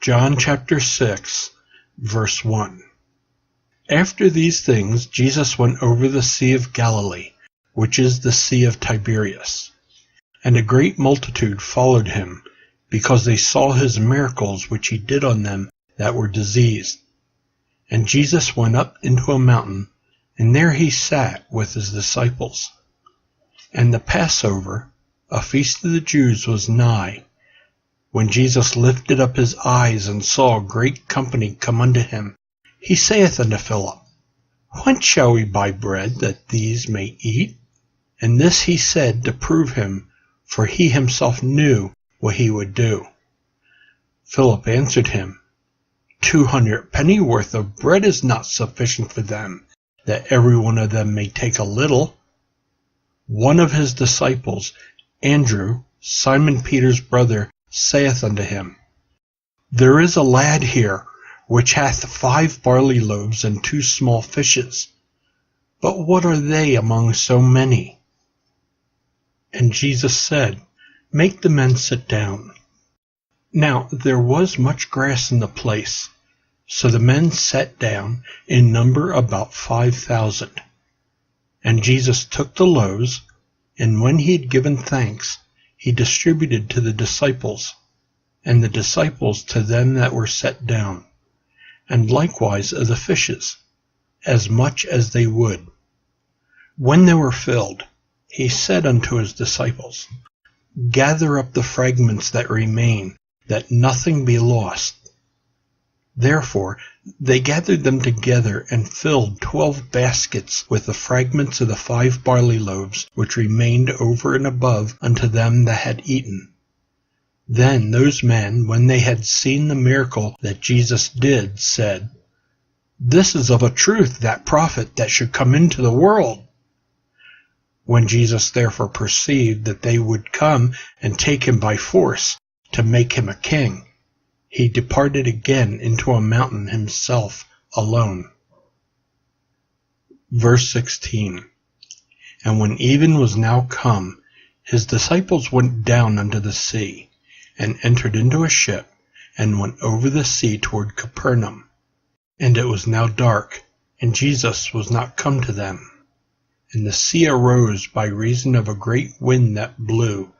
John chapter 6, verse 1. After these things Jesus went over the Sea of Galilee, which is the Sea of Tiberias. And a great multitude followed him, because they saw his miracles which he did on them that were diseased. And Jesus went up into a mountain, and there he sat with his disciples. And the Passover, a feast of the Jews, was nigh. When Jesus lifted up his eyes and saw a great company come unto him, he saith unto Philip, Whence shall we buy bread that these may eat? And this he said to prove him, for he himself knew what he would do. Philip answered him, 200 pennyworth of bread is not sufficient for them, that every one of them may take a little. One of his disciples, Andrew, Simon Peter's brother, saith unto him, There is a lad here, which hath 5 barley loaves and 2 small fishes. But what are they among so many? And Jesus said, Make the men sit down. Now there was much grass in the place, so the men sat down, in number about 5,000. And Jesus took the loaves, and when he had given thanks, he distributed to the disciples, and the disciples to them that were set down, and likewise of the fishes, as much as they would. When they were filled, he said unto his disciples, Gather up the fragments that remain, that nothing be lost. Therefore they gathered them together, and filled 12 baskets with the fragments of the 5 barley loaves, which remained over and above unto them that had eaten. Then those men, when they had seen the miracle that Jesus did, said, This is of a truth that prophet that should come into the world. When Jesus therefore perceived that they would come and take him by force, to make him a king, he departed again into a mountain himself alone. Verse 16. And when even was now come, his disciples went down unto the sea, and entered into a ship, and went over the sea toward Capernaum. And it was now dark, and Jesus was not come to them. And the sea arose by reason of a great wind that blew.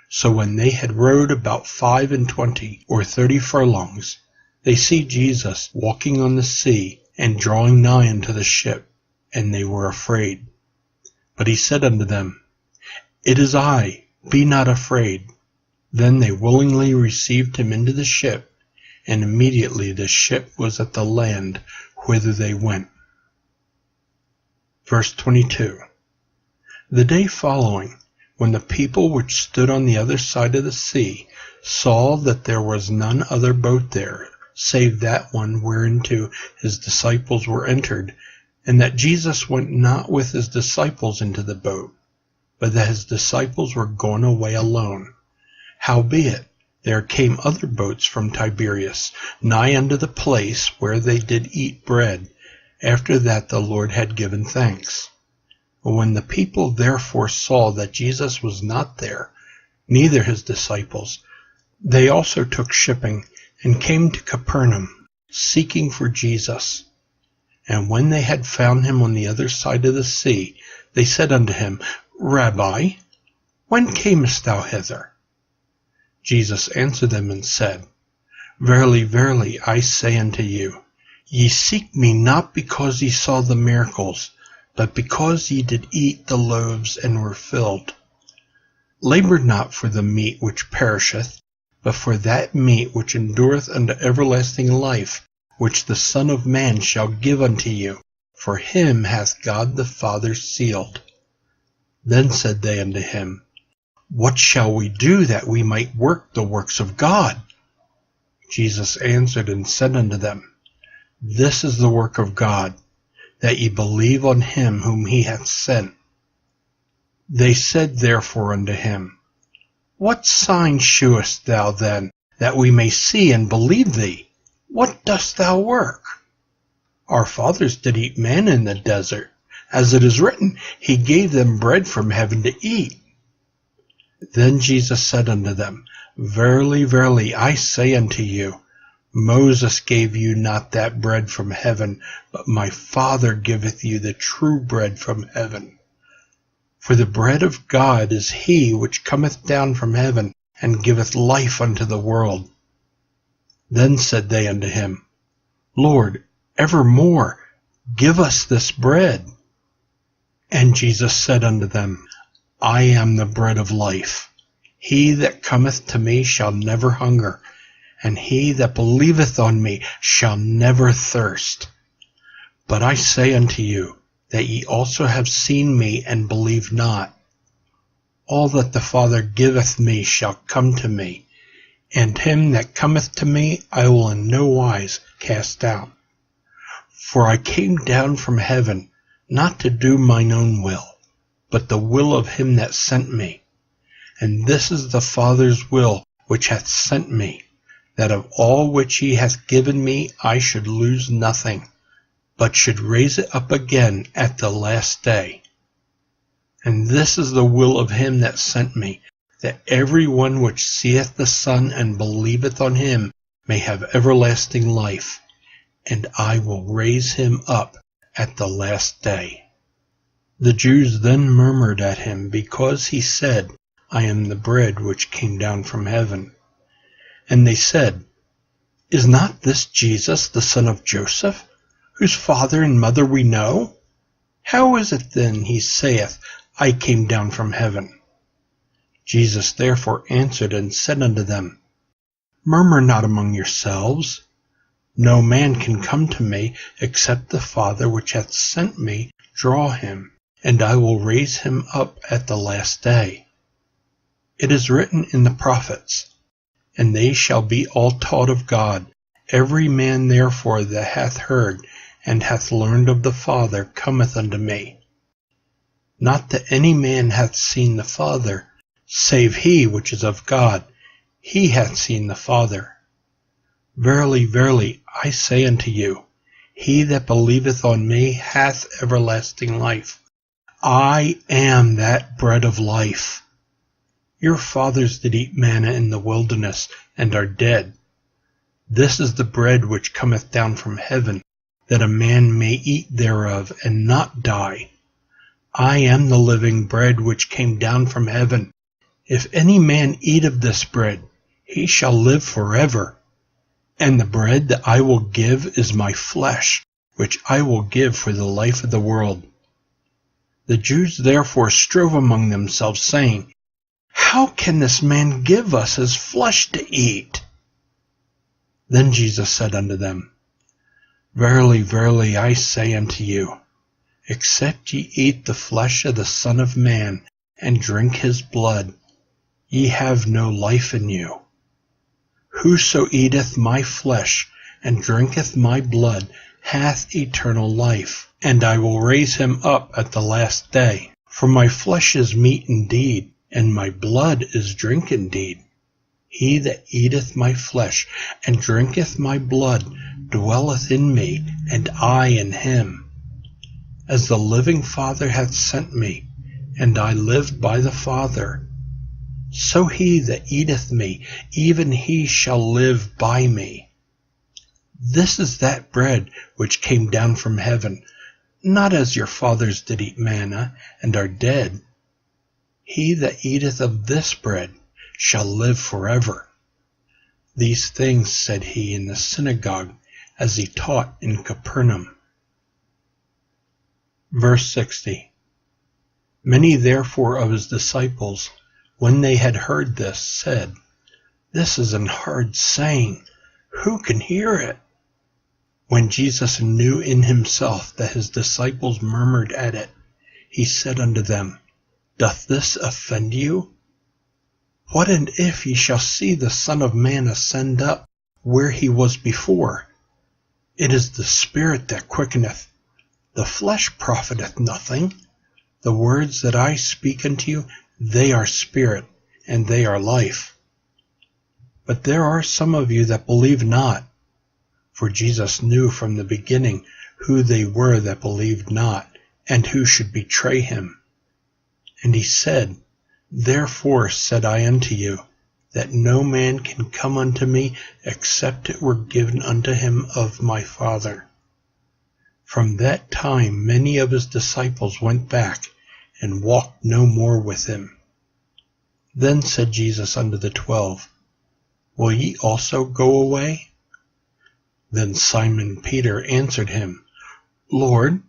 So when they had rowed about 25 or 30 furlongs, they see Jesus walking on the sea, and drawing nigh unto the ship, and they were afraid. But he said unto them, It is I, be not afraid. Then they willingly received him into the ship, and immediately the ship was at the land whither they went. Verse 22. The day following, when the people which stood on the other side of the sea saw that there was none other boat there, save that one whereinto his disciples were entered, and that Jesus went not with his disciples into the boat, but that his disciples were gone away alone. Howbeit there came other boats from Tiberias, nigh unto the place where they did eat bread, after that the Lord had given thanks. When the people therefore saw that Jesus was not there, neither his disciples, they also took shipping, and came to Capernaum, seeking for Jesus. And when they had found him on the other side of the sea, they said unto him, Rabbi, when camest thou hither? Jesus answered them and said, Verily, verily, I say unto you, ye seek me not because ye saw the miracles, but because ye did eat the loaves and were filled. Labor not for the meat which perisheth, but for that meat which endureth unto everlasting life, which the Son of Man shall give unto you, for him hath God the Father sealed. Then said they unto him, What shall we do that we might work the works of God? Jesus answered and said unto them, This is the work of God, that ye believe on him whom he hath sent. They said therefore unto him, What sign shewest thou then, that we may see and believe thee? What dost thou work? Our fathers did eat manna in the desert, as it is written, He gave them bread from heaven to eat. Then Jesus said unto them, Verily, verily, I say unto you, Moses gave you not that bread from heaven, but my Father giveth you the true bread from heaven. For the bread of God is he which cometh down from heaven, and giveth life unto the world. Then said they unto him, Lord, evermore give us this bread. And Jesus said unto them, I am the bread of life. He that cometh to me shall never hunger, and he that believeth on me shall never thirst. But I say unto you, that ye also have seen me, and believe not. All that the Father giveth me shall come to me, and him that cometh to me I will in no wise cast out. For I came down from heaven, not to do mine own will, but the will of him that sent me. And this is the Father's will which hath sent me, that of all which he hath given me I should lose nothing, but should raise it up again at the last day. And this is the will of him that sent me, that every one which seeth the Son and believeth on him may have everlasting life, and I will raise him up at the last day. The Jews then murmured at him, because he said, I am the bread which came down from heaven. And they said, Is not this Jesus the son of Joseph, whose father and mother we know? How is it then he saith, I came down from heaven? Jesus therefore answered and said unto them, Murmur not among yourselves. No man can come to me, except the Father which hath sent me draw him, and I will raise him up at the last day. It is written in the prophets, And they shall be all taught of God. Every man therefore that hath heard and hath learned of the Father cometh unto me. Not that any man hath seen the Father, save he which is of God. He hath seen the Father. Verily, verily, I say unto you, he that believeth on me hath everlasting life. I am that bread of life. Your fathers did eat manna in the wilderness, and are dead. This is the bread which cometh down from heaven, that a man may eat thereof, and not die. I am the living bread which came down from heaven. If any man eat of this bread, he shall live forever. And the bread that I will give is my flesh, which I will give for the life of the world. The Jews therefore strove among themselves, saying, How can this man give us his flesh to eat? Then Jesus said unto them, Verily, verily, I say unto you, except ye eat the flesh of the Son of Man, and drink his blood, ye have no life in you. Whoso eateth my flesh, and drinketh my blood, hath eternal life, and I will raise him up at the last day. For my flesh is meat indeed, and my blood is drink indeed. He that eateth my flesh, and drinketh my blood, dwelleth in me, and I in him. As the living Father hath sent me, and I live by the Father, so he that eateth me, even he shall live by me. This is that bread which came down from heaven, not as your fathers did eat manna, and are dead. He that eateth of this bread shall live forever. These things said he in the synagogue, as he taught in Capernaum. Verse 60. Many therefore of his disciples, when they had heard this, said, This is an hard saying. Who can hear it? When Jesus knew in himself that his disciples murmured at it, he said unto them, Doth this offend you? What and if ye shall see the Son of Man ascend up where he was before? It is the Spirit that quickeneth, the flesh profiteth nothing. The words that I speak unto you, they are spirit, and they are life. But there are some of you that believe not. For Jesus knew from the beginning who they were that believed not, and who should betray him. And he said, Therefore said I unto you, that no man can come unto me except it were given unto him of my Father." From that time many of his disciples went back, and walked no more with him. Then said Jesus unto the 12, "Will ye also go away?" Then Simon Peter answered him, "Lord,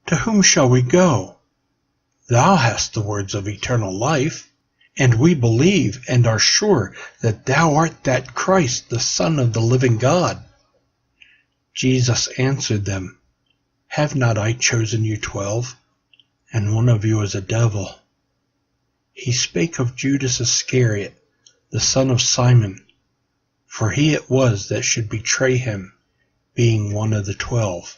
to whom shall we go? Thou hast the words of eternal life, and we believe and are sure that thou art that Christ, the Son of the living God." Jesus answered them, "Have not I chosen you 12, and one of you is a devil?" He spake of Judas Iscariot, the son of Simon, for he it was that should betray him, being one of the 12.